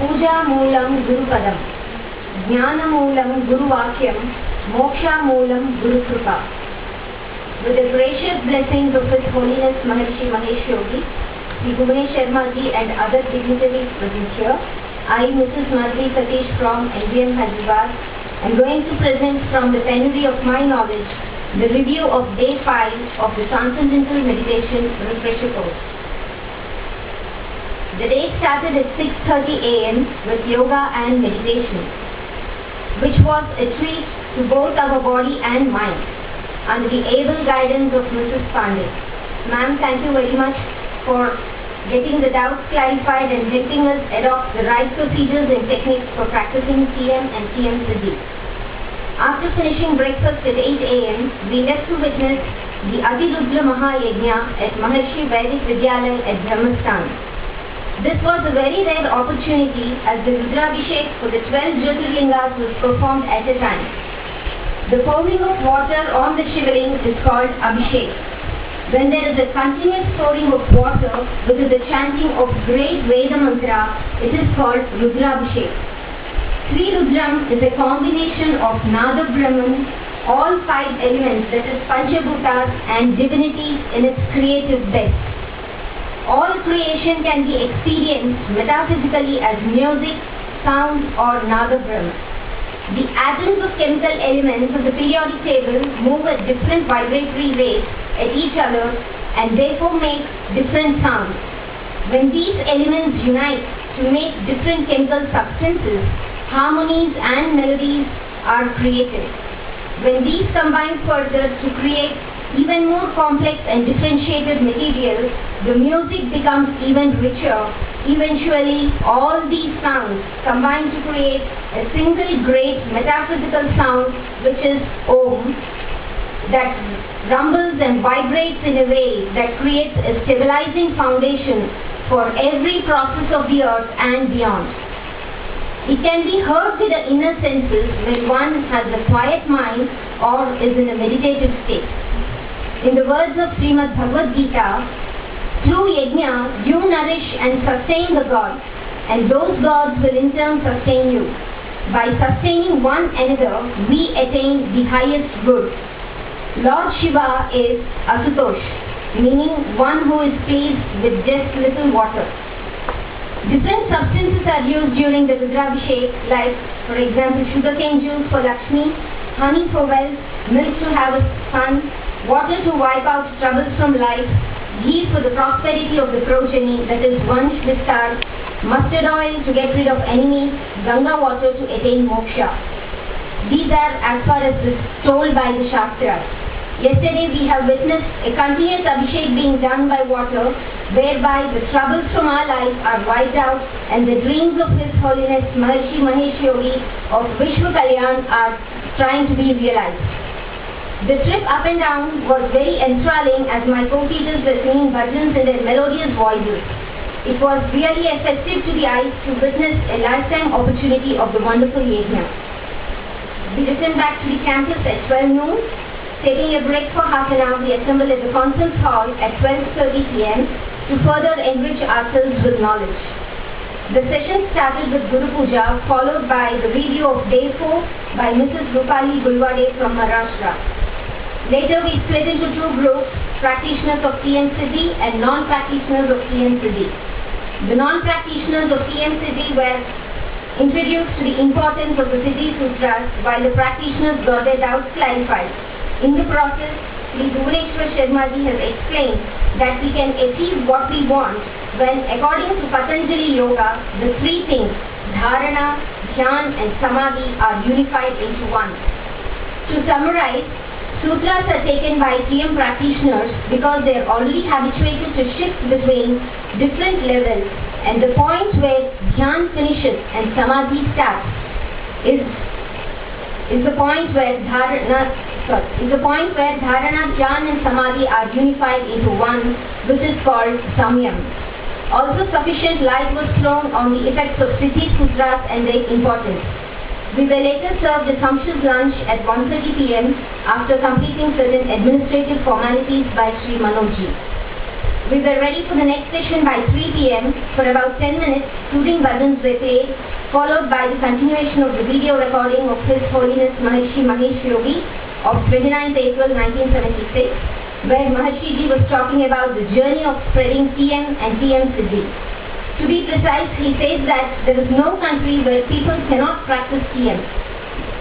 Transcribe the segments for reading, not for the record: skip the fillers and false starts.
Puja Moolam Guru Padam, Jnana Moolam Guru Vakyam, Moksha Moolam Guru Kripa. With the gracious blessings of His Holiness Maharishi Mahesh Yogi, Sri Bhuvanesh Sharma ji and other dignitaries present here, I, Mrs. Madhuri Satish from NGM Hyderabad, am going to present from the penury of my knowledge the review of day 5 of the Transcendental Meditation Refresher Course. The day started at 6:30 a.m. with yoga and meditation, which was a treat to both our body and mind, under the able guidance of Mrs. Pandey. Ma'am, thank you very much for getting the doubts clarified and helping us adopt the right procedures and techniques for practicing TM and TM SIDDI. After finishing breakfast at 8 a.m., we left to witness the Adhirudra Mahayajna at Maharshi Vedic Vidyalaya at Brahmastan. This was a very rare opportunity as the Rudrabhishek for the 12 Jyotirlingas was performed at a time. The pouring of water on the Shivaling is called Abhishek. When there is a continuous pouring of water, which is the chanting of great Veda mantra, it is called Rudrabhishek. Sri Rudram is a combination of Nada Brahman, all 5 elements, that is Panchabhutas and divinities in its creative best. All creation can be experienced metaphysically as music, sound or Nada Brahman. The atoms of chemical elements of the periodic table move at different vibratory rates at each other and therefore make different sounds. When these elements unite to make different chemical substances, harmonies and melodies are created. When these combine further to create even more complex and differentiated materials, the music becomes even richer. Eventually, all these sounds combine to create a single great metaphysical sound, which is Om, that rumbles and vibrates in a way that creates a stabilizing foundation for every process of the earth and beyond. It can be heard with the inner senses when one has a quiet mind or is in a meditative state. In the words of Srimad Bhagavad Gita, through yajna, you nourish and sustain the gods, and those gods will in turn sustain you. By sustaining one another, we attain the highest good. Lord Shiva is Asutosh, meaning one who is pleased with just little water. Different substances are used during the Rudrabhishek, like, for example, sugarcane juice for Lakshmi, honey for wealth, milk to have a son, water to wipe out troubles from life, ghee for the prosperity of the progeny, that is Vansh Vistar, mustard oil to get rid of enemies, Ganga water to attain moksha. These are as far as is told by the Shastras. Yesterday we have witnessed a continuous Abhishek being done by water, whereby the troubles from our life are wiped out and the dreams of His Holiness Maharishi Mahesh Yogi of Vishwa Kalyan are trying to be realized. The trip up and down was very enthralling as my co-teachers were singing bhajans in their melodious voices. It was really effective to the eyes to witness a lifetime opportunity of the wonderful yajna. We returned back to the campus at 12 noon. Taking a break for half an hour, we assembled at the conference hall at 12:30 p.m. to further enrich ourselves with knowledge. The session started with Guru Puja, followed by the review of Day 4 by Mrs. Rupali Gulwade from Maharashtra. Later we split into 2 groups, practitioners of TM SIDDI and non-practitioners of TM SIDDI. The non-practitioners of TM SIDDI were introduced to the importance of the SIDDI Sutras, while the practitioners got their doubts clarified. In the process, Sri Bhuvanesh Sharma ji has explained that we can achieve what we want when, according to Patanjali Yoga, the 3 things, Dharana, Dhyan and Samadhi, are unified into one. To summarize, Sutras are taken by TM practitioners because they are already habituated to shift between different levels, and the point where Dhyan finishes and Samadhi starts is the point where Dharana, Dhyan and Samadhi are unified into one, which is called Samyam. Also, sufficient light was thrown on the effects of SIDDI Sutras and their importance. We were later served a sumptuous lunch at 1:30 p.m. after completing certain administrative formalities by Sri Manojji. We were ready for the next session by 3 p.m. For about 10 minutes, soothing bhajans were played, followed by the continuation of the video recording of His Holiness Maharishi Mahesh Yogi of 29th April 1976, where Maharishi Ji was talking about the journey of spreading TM and TM SIDDI. To be precise, he says that there is no country where people cannot practice TM.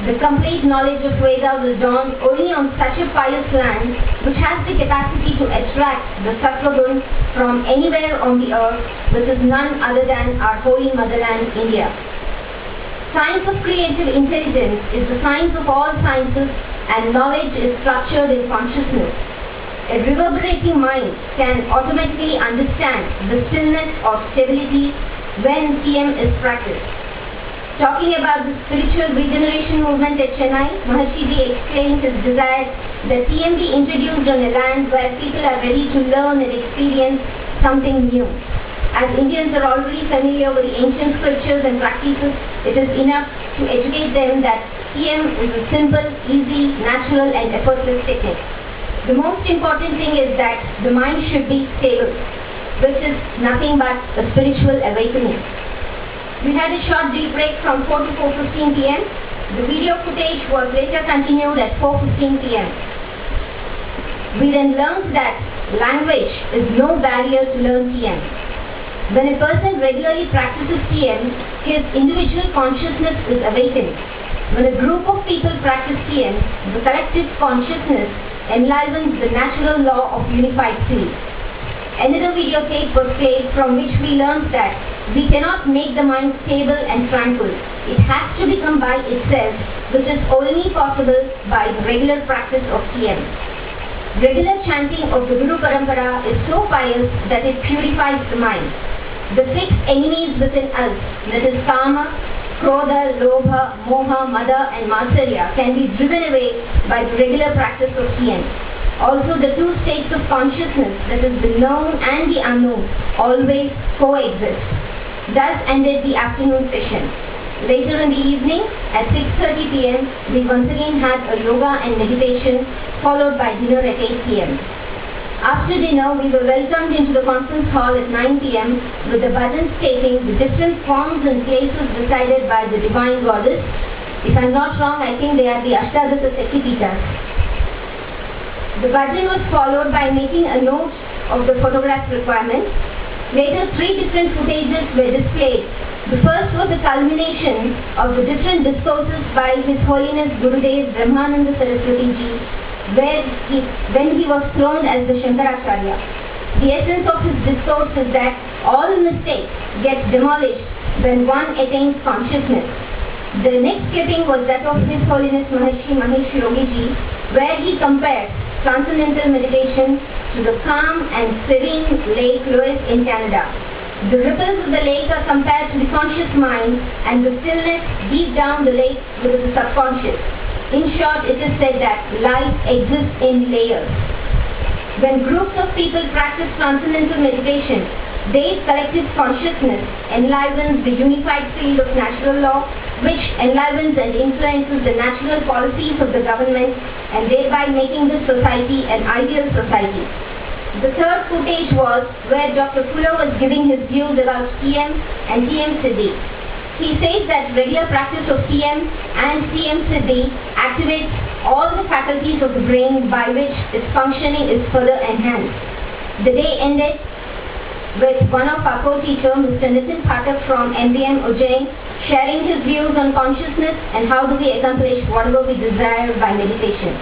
The complete knowledge of Veda will dawn only on such a pious land which has the capacity to attract the Sattva Gun from anywhere on the earth, which is none other than our holy motherland, India. Science of creative intelligence is the science of all sciences, and knowledge is structured in consciousness. A reverberating mind can automatically understand the stillness or stability when TM is practiced. Talking about the spiritual regeneration movement at Chennai, Maharishi Ji explains his desire that TM be introduced on a land where people are ready to learn and experience something new. As Indians are already familiar with the ancient scriptures and practices, it is enough to educate them that TM is a simple, easy, natural and effortless technique. The most important thing is that the mind should be stable, which is nothing but a spiritual awakening. We had a short deep break from 4 to 4:15 p.m. The video footage was later continued at 4:15 p.m. We then learned that language is no barrier to learn TM. When a person regularly practices TM, his individual consciousness is awakened. When a group of people practice TM, the collective consciousness enlivens the natural law of unified field. Another video tape was played from which we learned that we cannot make the mind stable and tranquil. It has to become by itself, which is only possible by the regular practice of TM. Regular chanting of the Guru Parampara is so pious that it purifies the mind. The 6 enemies within us, that is Kama, Krodha, Lobha, Moha, Mada and Matsarya, can be driven away by the regular practice of TM. Also, the 2 states of consciousness, that is the known and the unknown, always coexist. Thus ended the afternoon session. Later in the evening, at 6:30 p.m., we once again had a yoga and meditation, followed by dinner at 8 p.m. After dinner, we were welcomed into the conference hall at 9 p.m. with the bhajans stating the different forms and places decided by the divine goddess. If I am not wrong, I think they are the Ashtadasa Shaktipitas. The bhajan was followed by making a note of the photograph requirement. Later, 3 different footages were displayed. The first was a culmination of the different discourses by His Holiness Gurudev Brahmananda Saraswati Ji, when he was throned as the Shankaracharya. The essence of his discourse is that all mistakes get demolished when one attains consciousness. The next clipping was that of His Holiness Maharishi Mahesh Yogi Ji, where he compared transcendental meditation to the calm and serene Lake Louise in Canada. The ripples of the lake are compared to the conscious mind and the stillness deep down the lake with the subconscious. In short, it is said that life exists in layers. When groups of people practice transcendental meditation, their collective consciousness enlivens the unified field of natural law, which enlivens and influences the natural policies of the government and thereby making the society an ideal society. The third footage was where Dr. Fuller was giving his views about TM and TM SIDDI. He says that regular practice of TM and TM SIDDI activates all the faculties of the brain by which its functioning is further enhanced. The day ended with one of our co-teacher, Mr. Nitin Pathak from MDM Ujjain, sharing his views on consciousness and how do we accomplish whatever we desire by meditation.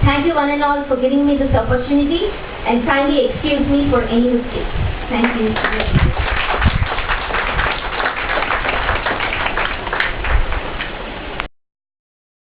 Thank you one and all for giving me this opportunity, and kindly excuse me for any mistakes. Thank you.